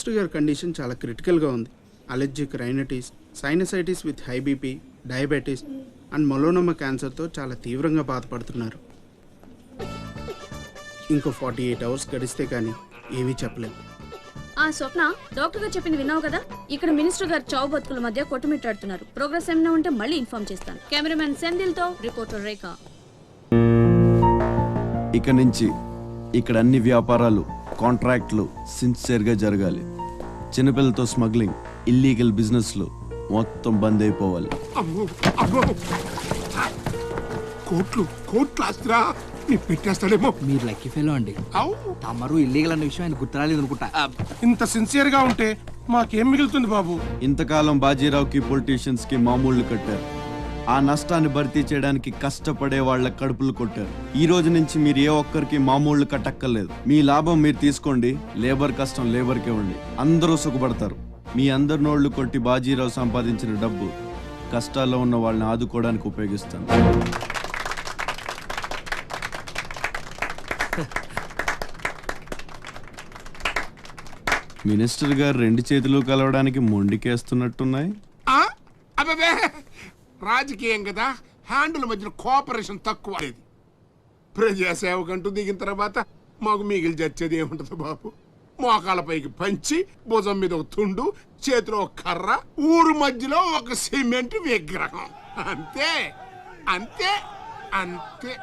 Minister గారి condition చాలా క్రిటికల్గా ఉంది. Allergic rhinitis, sinusitis with high BP, diabetes and melanoma క్యాన్సర్తో చాలా తీవ్రంగా బాధపడుతున్నారు. ఇంకో 48 అవర్స్ గడిస్తే కానీ ఏమీ చెప్పలేము. ఆ స్వప్న, డాక్టర్ గారు చెప్పింది విన్నావు కదా? ఇక్కడ మినిస్టర్ గారు చావు బతుకుల మధ్య కొట్టుమిట్టాడుతున్నారు. ప్రోగ్రెస్ ఏమైనా ఉంటే మళ్ళీ ఇన్ఫార్మ్ చేస్తాను. కెమెరామెన్ సెంధిల్తో రిపోర్టర్ రేఖ. ఇక నుంచి ఇక్కడ అన్ని వ్యాపారాలు, కాంట్రాక్ట్లు సిన్సియర్గా జరగాలి. చిన్నపిల్లలతో స్మగ్లింగ్, ఇల్లీగల్ బిజినెస్లు మొత్తం బంద్ అయిపోవాలి. కోట్లు ఆస్తిరా పెట్టేస్తాడేమో. మీరు లక్కీ ఫెలో అండి. తమరు ఇల్లీగల్ అన్న విషయం ఆయన గుర్తురాలేదు అనుకుంటా. ఇంత సిన్సియర్ గా ఉంటే మాకేం మిగులుతుంది బాబు? ఇంతకాలం బాజీరావుకి పొలిటీషియన్స్ కి మామూళ్లు కట్టారు. ఆ నష్టాన్ని భర్తీ చేయడానికి కష్టపడే వాళ్ళ కడుపులు కొట్టారు. ఈ రోజు నుంచి మీరు ఏ ఒక్కరికి మామూళ్లు కట్టక్కర్లేదు. మీ లాభం మీరు తీసుకోండి, లేబర్ కష్టం లేబర్కి ఇవ్వండి. అందరూ సుఖపడతారు. మీ అందరి నోళ్లు కొట్టి బాజీరావు సంపాదించిన డబ్బు కష్టాల్లో ఉన్న వాళ్ళని ఆదుకోవడానికి ఉపయోగిస్తాను. మినిస్టర్ గారు 2 చేతులు కలవడానికి మొండికేస్తున్నట్టున్నాయి. అబ్బే, రాజకీయం కదా, హ్యాండిల్ మధ్యన కోఆపరేషన్ తక్కువ. ప్రజాసేవకంటూ దిగిన తర్వాత మాకు మిగిలి చచ్చేది ఏముంటది బాబు? మోకాళ్ళ పైకి పంచి, భుజం మీద ఒక తుండు, చేతిలో ఒక కర్ర, ఊరు మధ్యలో ఒక సిమెంట్ విగ్రహం. అంతే అంతే అంతే.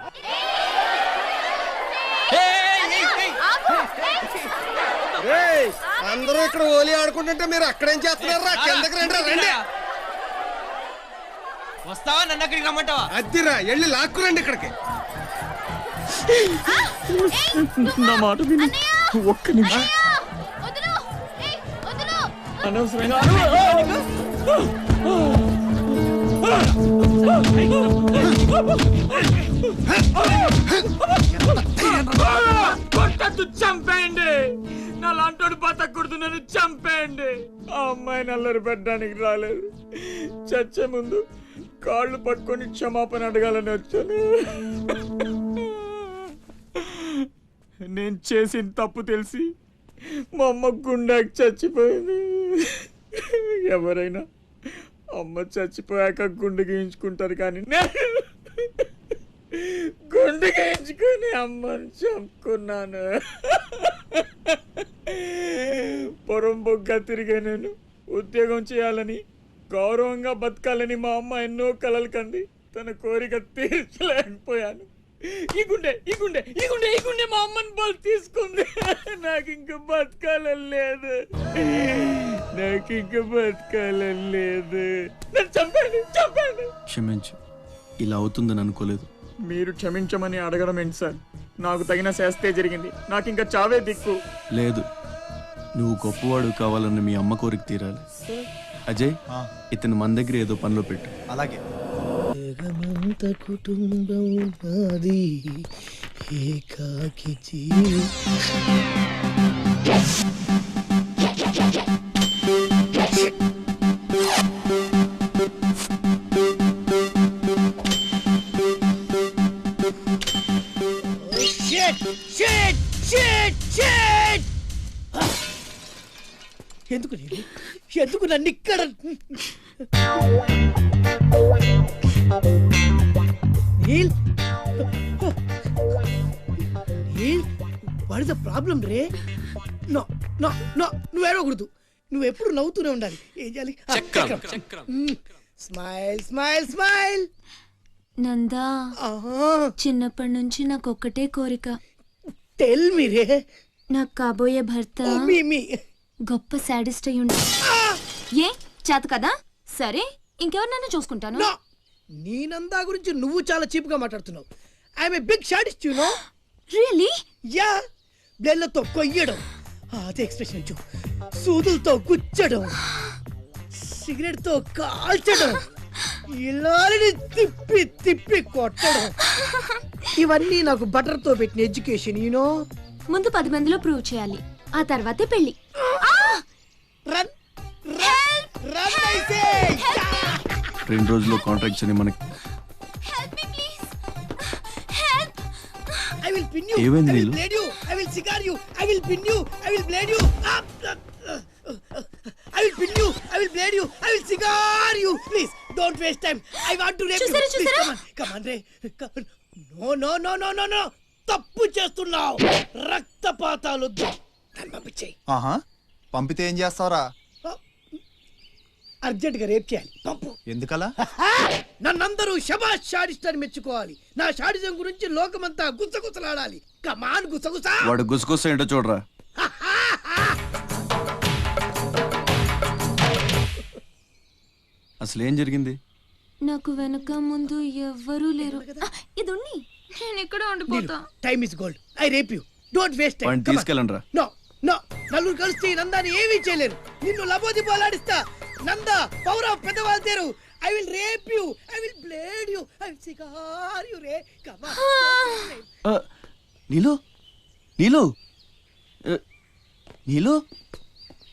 అందరూ ఇక్కడ హోలీ ఆడుకుంటుంటే మీరు అక్కడేం చేస్తున్నారా? కిందకి రండి. వస్తావా? నన్ను అక్కడికి రమ్మంటావా? అద్దిరా, వెళ్ళి లాక్కురండి ఇక్కడికి. నా మాట విని ఒక్క నిమిషం. అనవసరంగా చంపేయండి. నా లాంటోడు బతకూడదు, నన్ను చంపేయండి. ఆ అమ్మాయి నల్లరి పెట్టడానికి రాలేదు. చచ్చే ముందు కాళ్ళు పట్టుకొని క్షమాపణ అడగాలని వచ్చాను. నేను చేసిన తప్పు తెలిసి మా అమ్మ గుండెకి చచ్చిపోయింది. ఎవరైనా అమ్మ చచ్చిపోయాక గుండె గీయించుకుంటారు, కానీ గుండె గీయించుకొని అమ్మని చంపుకున్నాను. పొరం బొగ్గా తిరిగే నేను ఉద్యోగం చేయాలని, గౌరవంగా బతకాలని మా అమ్మ ఎన్నో కలలు కంది. తన కోరిక తీర్చలేకపోయాను. ఈ గుండె ఈ గుండె ఈ గుండె ఈ గుండె మా అమ్మని బలి తీసుకుంది. నాకు ఇంక బతకాలని లేదు, నాకు ఇంక బతకాలని లేదు. నన్ను చంపండి, చంపండి. క్షమించు, ఇలా అవుతుందని అనుకోలేదు. మీరు క్షమించమని అడగడం ఏంటి సార్? నాకు తగిన శాస్తే జరిగింది. నాకు ఇంకా చావే దిక్కు లేదు, నువ్వు గొప్పవాడు కావాలని మీ అమ్మ కోరిక తీరాలి. అజయ్, ఇతను మన దగ్గర ఏదో పనిలో పెట్టు. అలాగే. కుటుంబం నాది, ఏకాకి జీవి. ఎందుకు నన్ను ఇక్కడ? వాట్ ఇస్ ద ప్రాబ్లం రే? నో నో నో, నువ్వు ఏడవకూడదు. నువ్వు ఎప్పుడు నవ్వుతూనే ఉండాలి. ఏం చేయాలి? Smile smile smile. నందా, చిన్నప్పటి నుంచి నాకు ఒక్కటే కోరిక. టెల్ మీ రే. నాకు కాబోయే భర్త గొప్ప సాడిస్ట్ అయి ఉండాలి. ఏ చేత కదా? సరే, ఇంకెవరినైనా చూసుకుంటాను. నీ నందా గురించి నువ్వు చాలా చీప్ గా మాట్లాడుతున్నావు. I'm a big sadist, you know. Really? Yeah. బ్లేడ్లతో కొయ్యడం, అదే ఎక్స్ప్రెషన్ ఇచ్చు. సూదులతో గుచ్చడం, సిగరెట్ తో కాల్చడం, ఇలాని తిప్పి తిప్పి కొట్టడం, ఇవన్నీ నాకు బటర్ తో పెట్టిన ఎడ్యుకేషన్, యు నో. ముందు 10 మందిలో ప్రూవ్ చేయాలి, ఆ తర్వాతే పెళ్లి. రన్ రన్ అయితే 2 రోజుల్లో కాంట్రాక్ట్స్ అని మనకి. I will pin you. ఏమైంది I will నీళ్ళు? blade you. I will cigar you. I will pin you. I will blade you. సిగార్ you please don't waste time I want to rape you చూసారా? Come on రే no no no no no no తప్పు చేస్తున్నావు రక్తపాతాలు నన్ను పంపించేయి ఆహా పంపితే ఏం చేస్తావురా? అర్జెంట్ గా రేప్ చేయాలి పంపు ఎందుకలా? నన్నందరూ శబాష్ షాడిస్ట్ అని మెచ్చుకోవాలి నా షాడిజం గురించి లోకమంతా గుసగుసలాడాలి కమాన్ గుసగుసా వాడు గుసగుస ఏంటో చూడరా. అసలు ఏం జరిగింది? నాకు వెనక ముందు ఎవ్వరూ లేరు. ఇది ఉన్ని నేను ఇక్కడ ఉండిపోతా. Time is gold I rape you don't waste time వాడిని తీసుకెళ్ళండి రా. నో నో నలుగురు కలిసి ఈ నందాన్ని ఏమీ చేయలేరు నిన్ను లబోది పోలాడిస్తా నంద పవర్ ఆఫ్ పెద్దవాళ్ళ తేరు I will rape you I will blade you I will cigar you ray come on Neelu Neelu Neelu